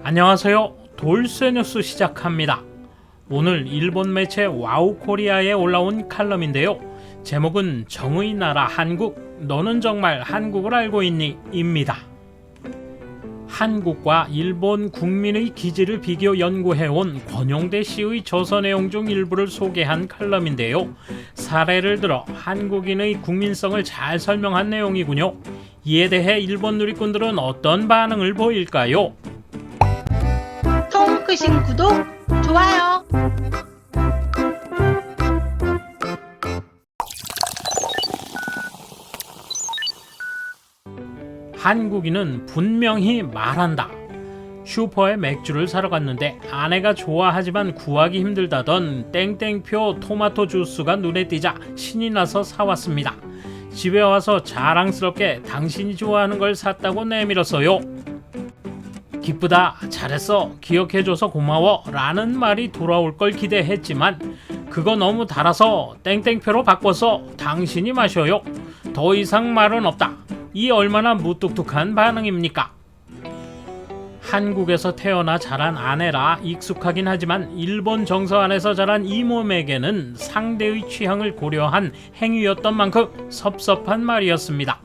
안녕하세요. 돌쇠뉴스 시작합니다. 오늘 일본 매체 와우코리아에 올라온 칼럼인데요. 제목은 정의 나라 한국, 너는 정말 한국을 알고 있니? 입니다. 한국과 일본 국민의 기질을 비교 연구해온 권용대 씨의 저서 내용 중 일부를 소개한 칼럼인데요. 사례를 들어 한국인의 국민성을 잘 설명한 내용이군요. 이에 대해 일본 누리꾼들은 어떤 반응을 보일까요? 끄신 구독, 좋아요. 한국인은 분명히 말한다. 슈퍼에 맥주를 사러 갔는데 아내가 좋아하지만 구하기 힘들다던 땡땡표 토마토 주스가 눈에 띄자 신이 나서 사왔습니다. 집에 와서 자랑스럽게 당신이 좋아하는 걸 샀다고 내밀었어요. 기쁘다, 잘했어, 기억해줘서 고마워 라는 말이 돌아올 걸 기대했지만 그거 너무 달아서 땡땡표로 바꿔서 당신이 마셔요. 더 이상 말은 없다. 이 얼마나 무뚝뚝한 반응입니까? 한국에서 태어나 자란 아내라 익숙하긴 하지만 일본 정서 안에서 자란 이몸에게는 상대의 취향을 고려한 행위였던 만큼 섭섭한 말이었습니다.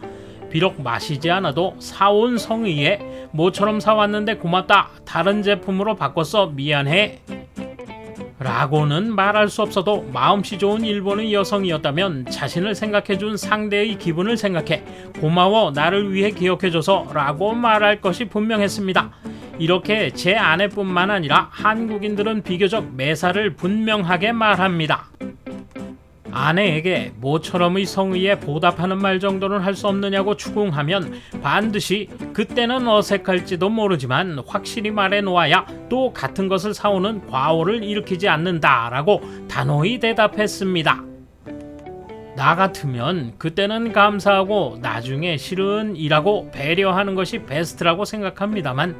비록 마시지 않아도 사온 성의에 모처럼 사왔는데 고맙다, 다른 제품으로 바꿨어, 미안해 라고는 말할 수 없어도 마음씨 좋은 일본의 여성이었다면 자신을 생각해준 상대의 기분을 생각해 고마워, 나를 위해 기억해줘서 라고 말할 것이 분명했습니다. 이렇게 제 아내뿐만 아니라 한국인들은 비교적 매사를 분명하게 말합니다. 아내에게 모처럼의 성의에 보답하는 말 정도는 할 수 없느냐고 추궁하면 반드시 그때는 어색할지도 모르지만 확실히 말해놓아야 또 같은 것을 사오는 과오를 일으키지 않는다라고 단호히 대답했습니다. 나 같으면 그때는 감사하고 나중에 실은 이라고 배려하는 것이 베스트라고 생각합니다만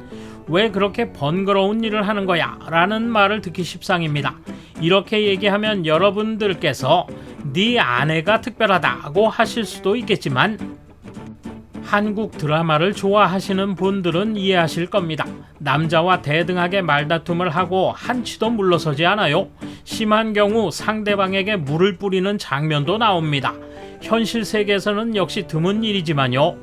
왜 그렇게 번거로운 일을 하는 거야? 라는 말을 듣기 십상입니다. 이렇게 얘기하면 여러분들께서 네 아내가 특별하다고 하실 수도 있겠지만 한국 드라마를 좋아하시는 분들은 이해하실 겁니다. 남자와 대등하게 말다툼을 하고 한치도 물러서지 않아요. 심한 경우 상대방에게 물을 뿌리는 장면도 나옵니다. 현실 세계에서는 역시 드문 일이지만요.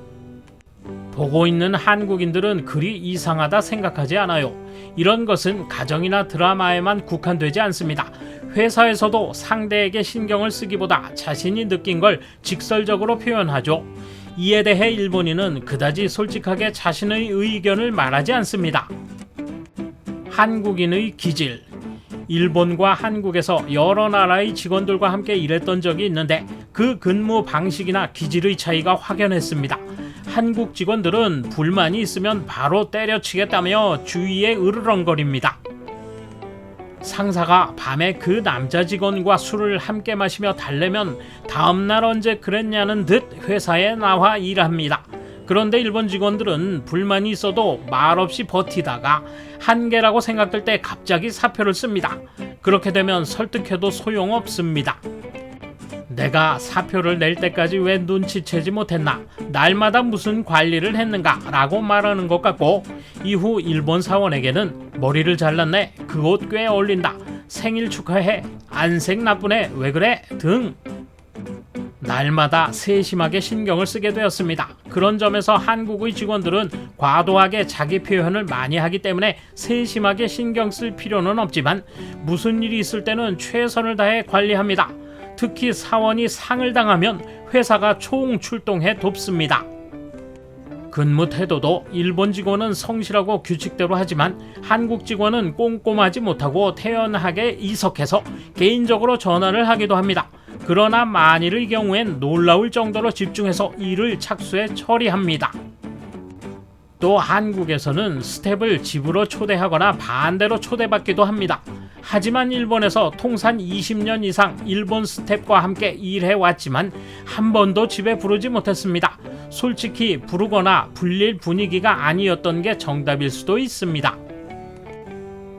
보고 있는 한국인들은 그리 이상하다 생각하지 않아요. 이런 것은 가정이나 드라마에만 국한되지 않습니다. 회사에서도 상대에게 신경을 쓰기보다 자신이 느낀 걸 직설적으로 표현하죠. 이에 대해 일본인은 그다지 솔직하게 자신의 의견을 말하지 않습니다. 한국인의 기질. 일본과 한국에서 여러 나라의 직원들과 함께 일했던 적이 있는데 그 근무 방식이나 기질의 차이가 확연했습니다. 한국 직원들은 불만이 있으면 바로 때려치겠다며 주위에 으르렁거립니다. 상사가 밤에 그 남자 직원과 술을 함께 마시며 달래면 다음날 언제 그랬냐는 듯 회사에 나와 일합니다. 그런데 일본 직원들은 불만이 있어도 말없이 버티다가 한계라고 생각될 때 갑자기 사표를 씁니다. 그렇게 되면 설득해도 소용없습니다. 내가 사표를 낼 때까지 왜 눈치채지 못했나? 날마다 무슨 관리를 했는가? 라고 말하는 것 같고 이후 일본 사원에게는 머리를 잘랐네, 그 옷 꽤 어울린다, 생일 축하해, 안색 나쁘네, 왜 그래? 등 날마다 세심하게 신경을 쓰게 되었습니다. 그런 점에서 한국의 직원들은 과도하게 자기 표현을 많이 하기 때문에 세심하게 신경 쓸 필요는 없지만 무슨 일이 있을 때는 최선을 다해 관리합니다. 특히 사원이 상을 당하면 회사가 총출동해 돕습니다. 근무 태도도 일본 직원은 성실하고 규칙대로 하지만 한국 직원은 꼼꼼하지 못하고 태연하게 이석해서 개인적으로 전화를 하기도 합니다. 그러나 만일의 경우엔 놀라울 정도로 집중해서 일을 착수해 처리합니다. 또 한국에서는 스텝을 집으로 초대하거나 반대로 초대받기도 합니다. 하지만 일본에서 통산 20년 이상 일본 스텝과 함께 일해왔지만 한 번도 집에 부르지 못했습니다. 솔직히 부르거나 불릴 분위기가 아니었던 게 정답일 수도 있습니다.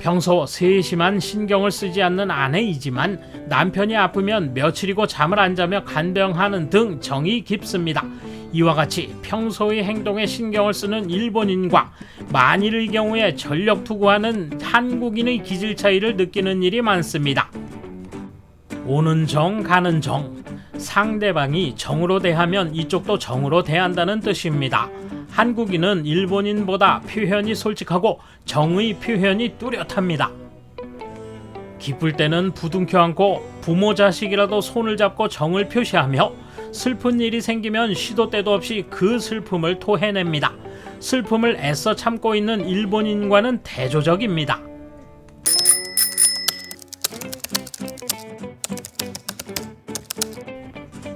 평소 세심한 신경을 쓰지 않는 아내이지만 남편이 아프면 며칠이고 잠을 안 자며 간병하는 등 정이 깊습니다. 이와 같이 평소의 행동에 신경을 쓰는 일본인과 만일의 경우에 전력 투구하는 한국인의 기질 차이를 느끼는 일이 많습니다. 오는 정 가는 정, 상대방이 정으로 대하면 이쪽도 정으로 대한다는 뜻입니다. 한국인은 일본인보다 표현이 솔직하고 정의 표현이 뚜렷합니다. 기쁠 때는 부둥켜 안고 부모 자식이라도 손을 잡고 정을 표시하며 슬픈 일이 생기면 시도 때도 없이 그 슬픔을 토해냅니다. 슬픔을 애써 참고 있는 일본인과는 대조적입니다.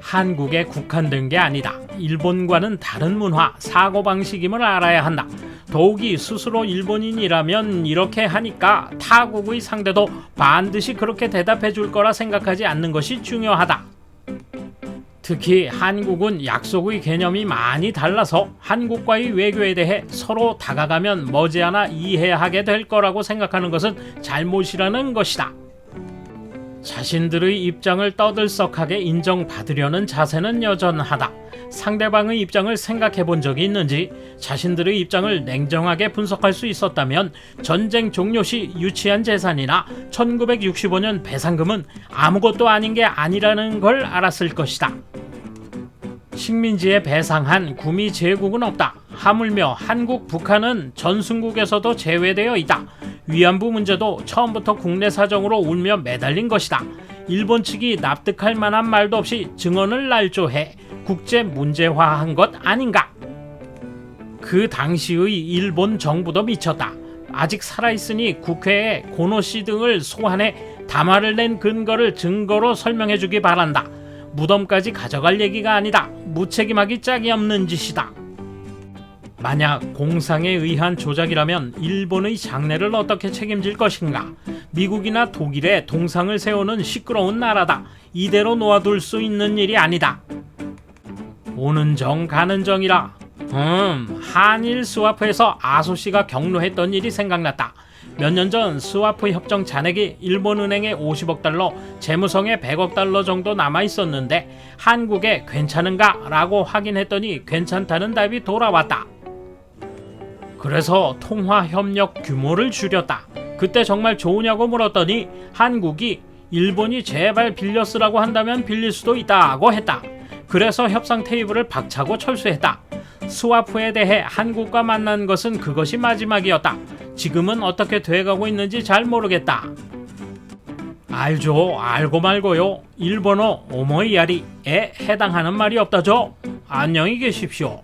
한국에 국한된 게 아니다. 일본과는 다른 문화, 사고방식임을 알아야 한다. 더욱이 스스로 일본인이라면 이렇게 하니까 타국의 상대도 반드시 그렇게 대답해 줄 거라 생각하지 않는 것이 중요하다. 특히 한국은 약속의 개념이 많이 달라서 한국과의 외교에 대해 서로 다가가면 머지않아 이해하게 될 거라고 생각하는 것은 잘못이라는 것이다. 자신들의 입장을 떠들썩하게 인정받으려는 자세는 여전하다. 상대방의 입장을 생각해 본 적이 있는지, 자신들의 입장을 냉정하게 분석할 수 있었다면 전쟁 종료 시 유치한 재산이나 1965년 배상금은 아무것도 아닌 게 아니라는 걸 알았을 것이다. 식민지에 배상한 구미 제국은 없다. 하물며 한국, 북한은 전순국에서도 제외되어 있다. 위안부 문제도 처음부터 국내 사정으로 울며 매달린 것이다. 일본 측이 납득할 만한 말도 없이 증언을 날조해 국제 문제화한 것 아닌가? 그 당시의 일본 정부도 미쳤다. 아직 살아있으니 국회에 고노씨 등을 소환해 담화를 낸 근거를 증거로 설명해 주기 바란다. 무덤까지 가져갈 얘기가 아니다. 무책임하기 짝이 없는 짓이다. 만약 공상에 의한 조작이라면 일본의 장래를 어떻게 책임질 것인가? 미국이나 독일에 동상을 세우는 시끄러운 나라다. 이대로 놓아둘 수 있는 일이 아니다. 오는 정 가는 정이라. 한일 스와프에서 아소씨가 경로했던 일이 생각났다. 몇 년 전 스와프 협정 잔액이 일본은행에 50억 달러, 재무성에 100억 달러 정도 남아 있었는데 한국에 괜찮은가? 라고 확인했더니 괜찮다는 답이 돌아왔다. 그래서 통화 협력 규모를 줄였다. 그때 정말 좋으냐고 물었더니 한국이 일본이 제발 빌려 쓰라고 한다면 빌릴 수도 있다고 했다. 그래서 협상 테이블을 박차고 철수했다. 스와프에 대해 한국과 만난 것은 그것이 마지막이었다. 지금은 어떻게 돼가고 있는지 잘 모르겠다. 알죠. 알고 말고요. 일본어 오모이야리에 해당하는 말이 없다죠. 안녕히 계십시오.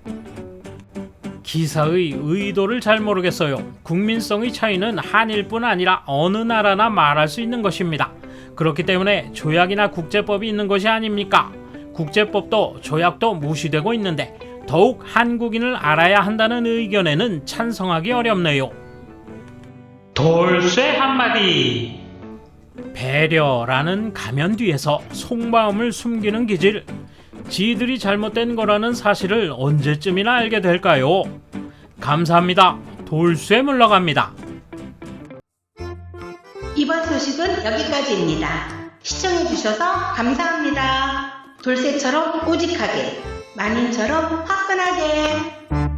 기사의 의도를 잘 모르겠어요. 국민성의 차이는 한일뿐 아니라 어느 나라나 말할 수 있는 것입니다. 그렇기 때문에 조약이나 국제법이 있는 것이 아닙니까? 국제법도 조약도 무시되고 있는데 더욱 한국인을 알아야 한다는 의견에는 찬성하기 어렵네요. 돌쇠 한마디. 배려라는 가면 뒤에서 속마음을 숨기는 기질. 지들이 잘못된 거라는 사실을 언제쯤이나 알게 될까요? 감사합니다. 돌쇠 물러갑니다. 이번 소식은 여기까지입니다. 시청해주셔서 감사합니다. 돌쇠처럼 오직하게, 만인처럼 화끈하게.